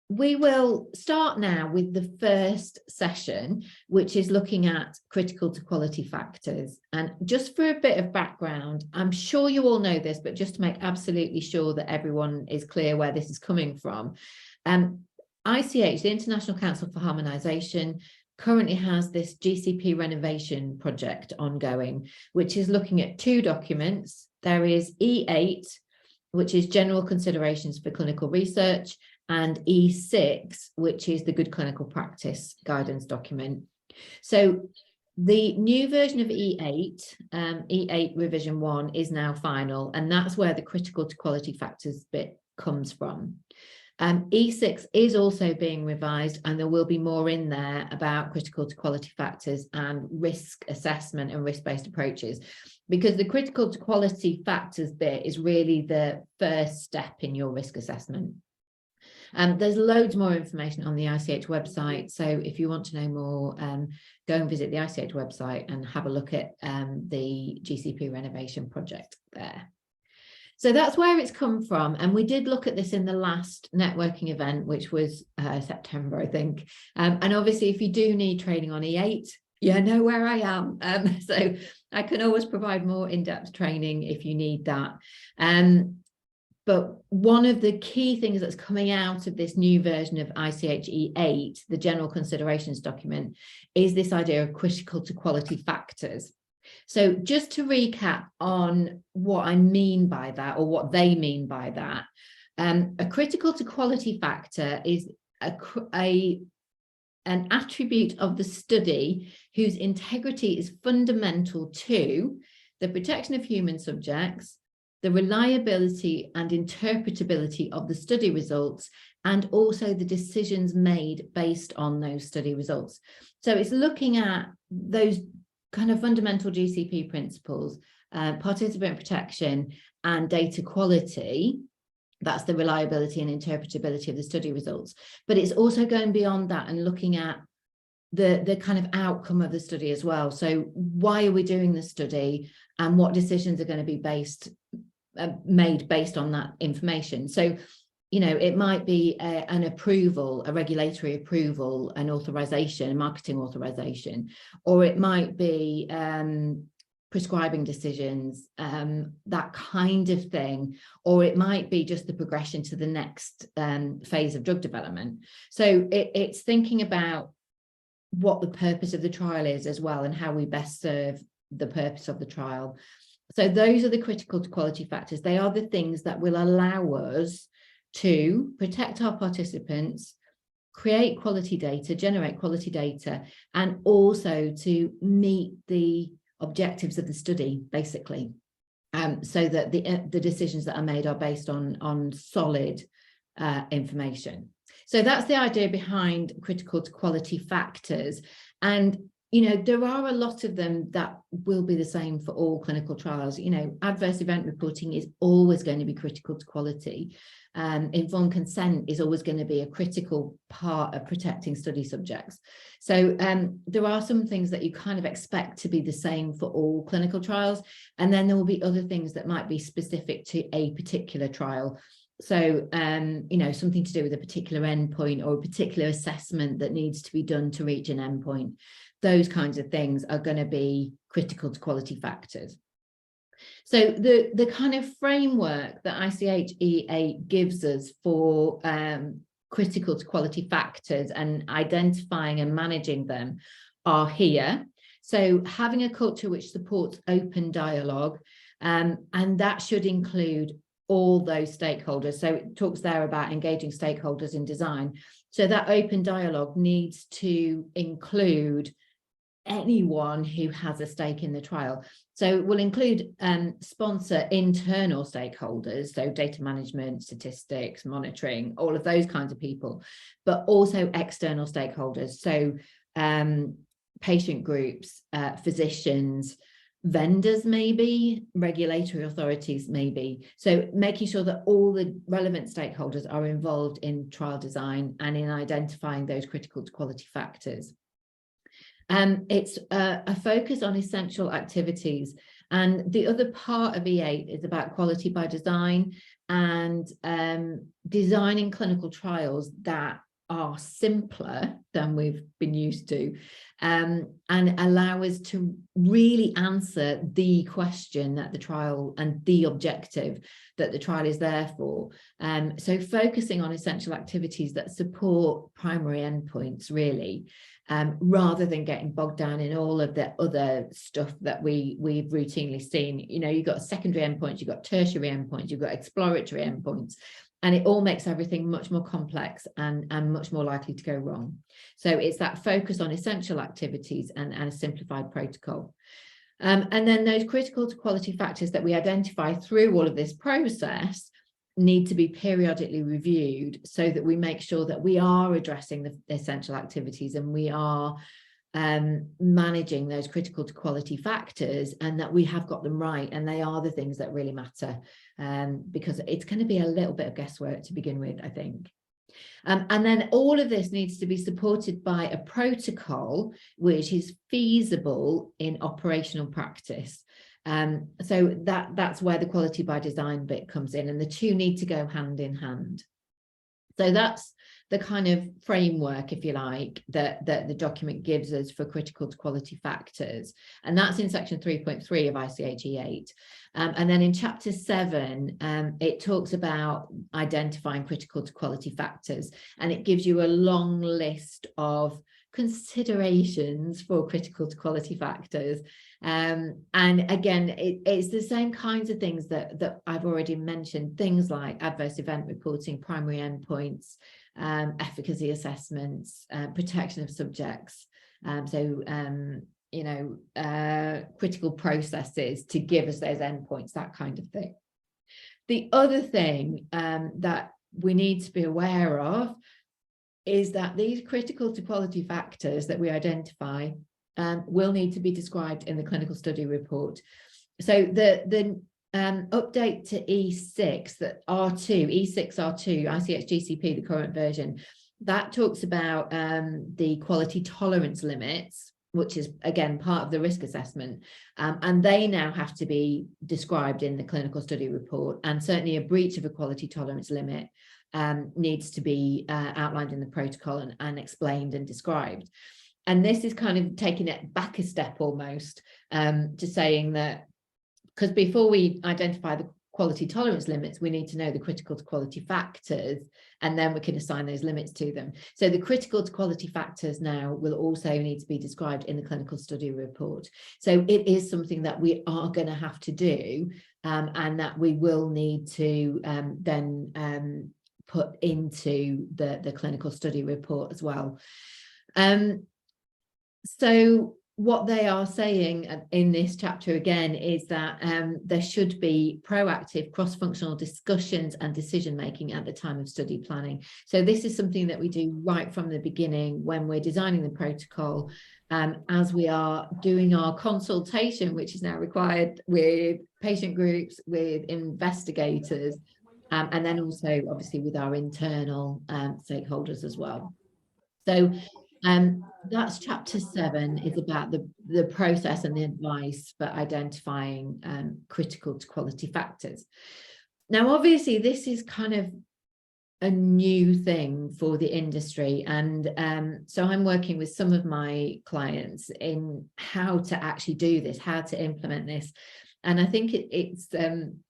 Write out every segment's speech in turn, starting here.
We will start now with the first session, which is looking at critical to quality factors. And just for a bit of background, I'm sure you all know this, but just to make absolutely sure that everyone is clear where this is coming from. ICH, the International Council for Harmonisation, currently has this GCP renovation project ongoing, which is looking at two documents. There is E8, which is General Considerations for Clinical Research, and E6, which is the Good Clinical Practice Guidance document. So the new version of E8, E8 revision 1 is now final, and that's where the critical to quality factors bit comes from. E6 is also being revised, and there will be more in there about critical to quality factors and risk assessment and risk-based approaches, because the critical to quality factors bit is really the first step in your risk assessment. There's loads more information on the ICH website, so if you want to know more, go and visit the ICH website and have a look at the GCP renovation project there. So that's where it's come from, and we did look at this in the last networking event, which was September, I think. And obviously, if you do need training on E8, you know where I am. So I can always provide more in-depth training if you need that. But one of the key things that's coming out of this new version of ICH E8, the General Considerations document, is this idea of critical to quality factors. So just to recap on what I mean by that, or what they mean by that, a critical to quality factor is an attribute of the study whose integrity is fundamental to the protection of human subjects, the reliability and interpretability of the study results, and also the decisions made based on those study results. So it's looking at those kind of fundamental GCP principles, participant protection and data quality. That's the reliability and interpretability of the study results. But it's also going beyond that and looking at the kind of outcome of the study as well. So why are we doing the study, and what decisions are going to be made based on that information? So, you know, it might be an approval, a regulatory approval, an authorization, a marketing authorization, or it might be prescribing decisions, that kind of thing, or it might be just the progression to the next phase of drug development. So it's thinking about what the purpose of the trial is as well, and how we best serve the purpose of the trial. So those are the critical to quality factors. They are the things that will allow us to protect our participants, create quality data, generate quality data, and also to meet the objectives of the study, basically, so that the decisions that are made are based on solid information. So that's the idea behind critical to quality factors. And you know, there are a lot of them that will be the same for all clinical trials. You know, adverse event reporting is always going to be critical to quality. Informed consent is always going to be a critical part of protecting study subjects. So there are some things that you kind of expect to be the same for all clinical trials. And then there will be other things that might be specific to a particular trial. So, you know, something to do with a particular endpoint or a particular assessment that needs to be done to reach an endpoint. Those kinds of things are going to be critical to quality factors. So the kind of framework that ICH E8 gives us for critical to quality factors and identifying and managing them are here. So having a culture which supports open dialogue, and that should include all those stakeholders. So it talks there about engaging stakeholders in design. So that open dialogue needs to include anyone who has a stake in the trial. So we'll include sponsor internal stakeholders, so data management, statistics, monitoring, all of those kinds of people, but also external stakeholders. So patient groups, physicians, vendors, maybe regulatory authorities, maybe. So making sure that all the relevant stakeholders are involved in trial design and in identifying those critical to quality factors. It's a focus on essential activities. And the other part of E8 is about quality by design. and designing clinical trials that are simpler than we've been used to, and allow us to really answer the question that the trial and the objective that the trial is there for. So focusing on essential activities that support primary endpoints, really, rather than getting bogged down in all of the other stuff that we've routinely seen. You know, you've got secondary endpoints, you've got tertiary endpoints, you've got exploratory endpoints, and it all makes everything much more complex and much more likely to go wrong. So it's that focus on essential activities and a simplified protocol. And then those critical to quality factors that we identify through all of this process need to be periodically reviewed so that we make sure that we are addressing the essential activities and we are managing those critical to quality factors, and that we have got them right and they are the things that really matter, because it's going to be a little bit of guesswork to begin with, I think. And then all of this needs to be supported by a protocol which is feasible in operational practice. So that's where the quality by design bit comes in, and the two need to go hand in hand. So that's the kind of framework, if you like, that the document gives us for critical to quality factors. And that's in section 3.3 of ICHE 8. And then in chapter 7, it talks about identifying critical to quality factors, and it gives you a long list of considerations for critical to quality factors. And again, it's the same kinds of things that I've already mentioned, things like adverse event reporting, primary endpoints, efficacy assessments, protection of subjects. You know, critical processes to give us those endpoints, that kind of thing. The other thing that we need to be aware of is that these critical to quality factors that we identify will need to be described in the clinical study report. So the update to E6, that R2, E6 R2, ICH GCP, the current version, that talks about the quality tolerance limits, which is again part of the risk assessment, and they now have to be described in the clinical study report, and certainly a breach of a quality tolerance limit needs to be outlined in the protocol and explained and described. And this is kind of taking it back a step almost, to saying that, because before we identify the quality tolerance limits, we need to know the critical to quality factors, and then we can assign those limits to them. So the critical to quality factors now will also need to be described in the clinical study report. So it is something that we are going to have to do, and that we will need to then put into the clinical study report as well. So what they are saying in this chapter again is that there should be proactive cross-functional discussions and decision-making at the time of study planning. So this is something that we do right from the beginning when we're designing the protocol, as we are doing our consultation, which is now required with patient groups, with investigators, and then also obviously with our internal stakeholders as well. So that's chapter 7, is about the process and the advice for identifying critical to quality factors. Now, obviously, this is kind of a new thing for the industry, and so I'm working with some of my clients in how to actually do this, how to implement this. And I think it's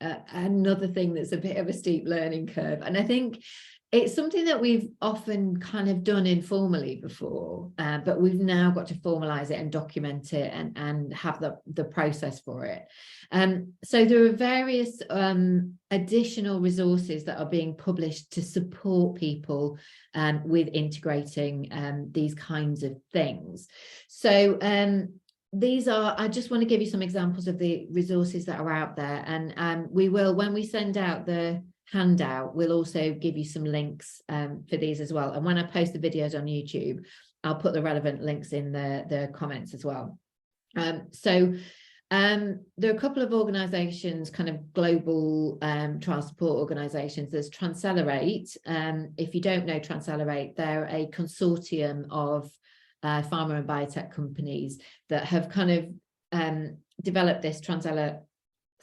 another thing that's a bit of a steep learning curve. And I think it's something that we've often kind of done informally before, but we've now got to formalize it and document it and have the process for it. So there are various additional resources that are being published to support people with integrating these kinds of things. So these are, I just want to give you some examples of the resources that are out there, and we will, when we send out the handout, we'll also give you some links for these as well. And when I post the videos on YouTube, I'll put the relevant links in the comments as well. So there are a couple of organizations, kind of global trial support organizations. There's Transcelerate. If you don't know Transcelerate, they're a consortium of pharma and biotech companies that have kind of developed this Transcelerate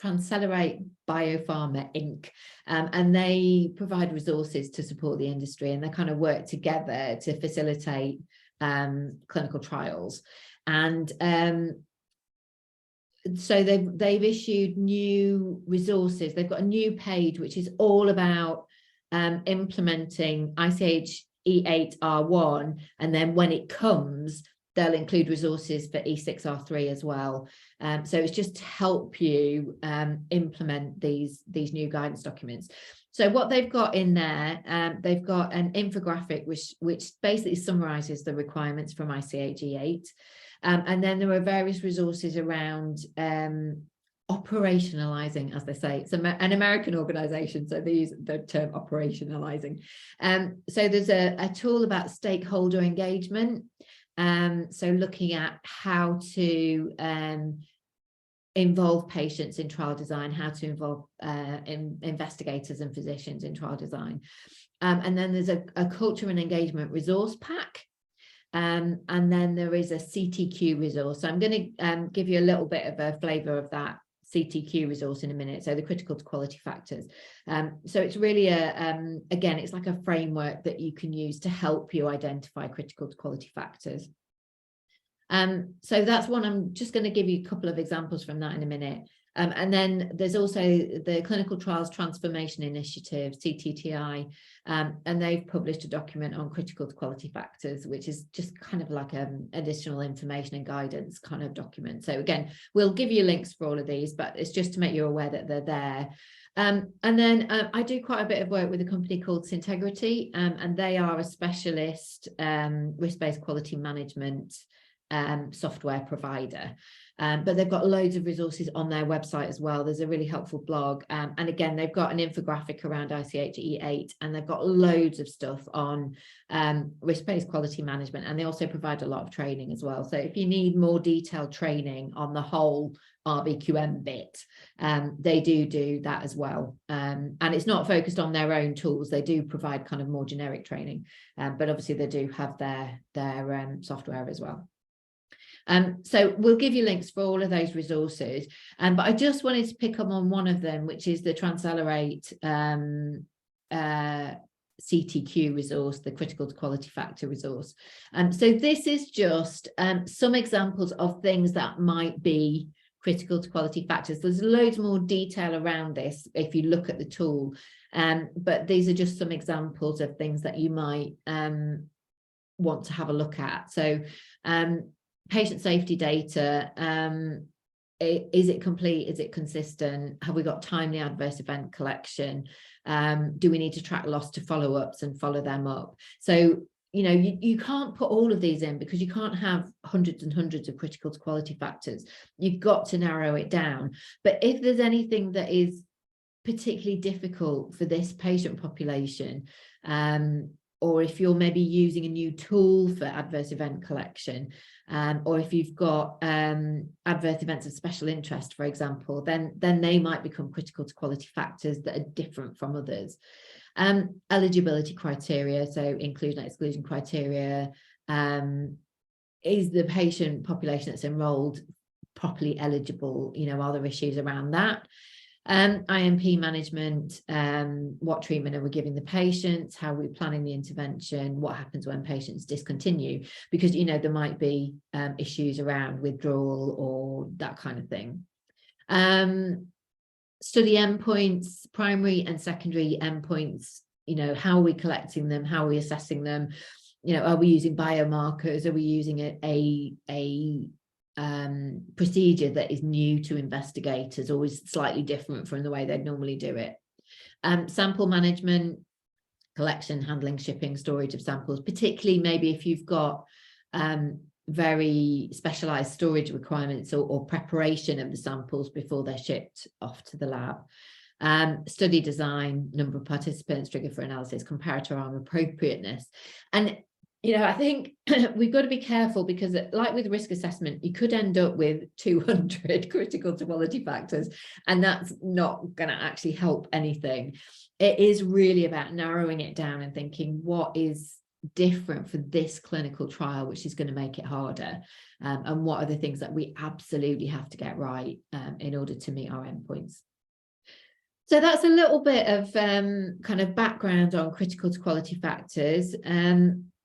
Transcelerate Biopharma Inc. And they provide resources to support the industry, and they kind of work together to facilitate clinical trials. And so they've issued new resources. They've got a new page which is all about implementing ICH E8R1, and then when it comes, they'll include resources for E6R3 as well. So it's just to help you implement these new guidance documents. So what they've got in there, they've got an infographic which basically summarizes the requirements from ICH E8. And then there are various resources around operationalizing, as they say. It's an American organization, so they use the term operationalizing. So there's a tool about stakeholder engagement. So looking at how to involve patients in trial design, how to involve investigators and physicians in trial design. And then there's a culture and engagement resource pack. And then there is a CTQ resource. So I'm going to give you a little bit of a flavour of that CTQ resource in a minute. So the critical to quality factors. So it's really again, it's like a framework that you can use to help you identify critical to quality factors. So that's one. I'm just going to give you a couple of examples from that in a minute. And then there's also the Clinical Trials Transformation Initiative, CTTI, and they've published a document on critical to quality factors, which is just kind of like additional information and guidance kind of document. So again, we'll give you links for all of these, but it's just to make you aware that they're there. And then I do quite a bit of work with a company called Syntegrity, and they are a specialist risk-based quality management software provider. But they've got loads of resources on their website as well. There's a really helpful blog. And again, they've got an infographic around ICH E8, and they've got loads of stuff on risk-based quality management. And they also provide a lot of training as well. So if you need more detailed training on the whole RBQM bit, they do that as well. And it's not focused on their own tools. They do provide kind of more generic training, but obviously they do have their software as well. So we'll give you links for all of those resources, but I just wanted to pick up on one of them, which is the Transcelerate CTQ resource, the critical to quality factor resource. So this is just some examples of things that might be critical to quality factors. There's loads more detail around this if you look at the tool, but these are just some examples of things that you might want to have a look at. So patient safety data, is it complete? Is it consistent? Have we got timely adverse event collection? Do we need to track loss to follow-ups and follow them up? So, you know, you can't put all of these in because you can't have hundreds and hundreds of critical to quality factors. You've got to narrow it down. But if there's anything that is particularly difficult for this patient population, or if you're maybe using a new tool for adverse event collection, or if you've got adverse events of special interest, for example, then they might become critical to quality factors that are different from others. Eligibility criteria, so inclusion and exclusion criteria. Is the patient population that's enrolled properly eligible? You know, are there issues around that? IMP management, what treatment are we giving the patients, how are we planning the intervention, what happens when patients discontinue, because, you know, there might be issues around withdrawal or that kind of thing. Study endpoints, primary and secondary endpoints, you know, how are we collecting them, how are we assessing them, you know, are we using biomarkers, are we using a procedure that is new to investigators or is slightly different from the way they'd normally do it. Sample management, collection, handling, shipping, storage of samples, particularly maybe if you've got very specialized storage requirements or preparation of the samples before they're shipped off to the lab. Study design, number of participants, trigger for analysis, comparator arm appropriateness. And you know, I think we've got to be careful because, like with risk assessment, you could end up with 200 critical to quality factors, and that's not going to actually help anything. It is really about narrowing it down and thinking what is different for this clinical trial, which is going to make it harder, and what are the things that we absolutely have to get right in order to meet our endpoints. So that's a little bit of kind of background on critical to quality factors.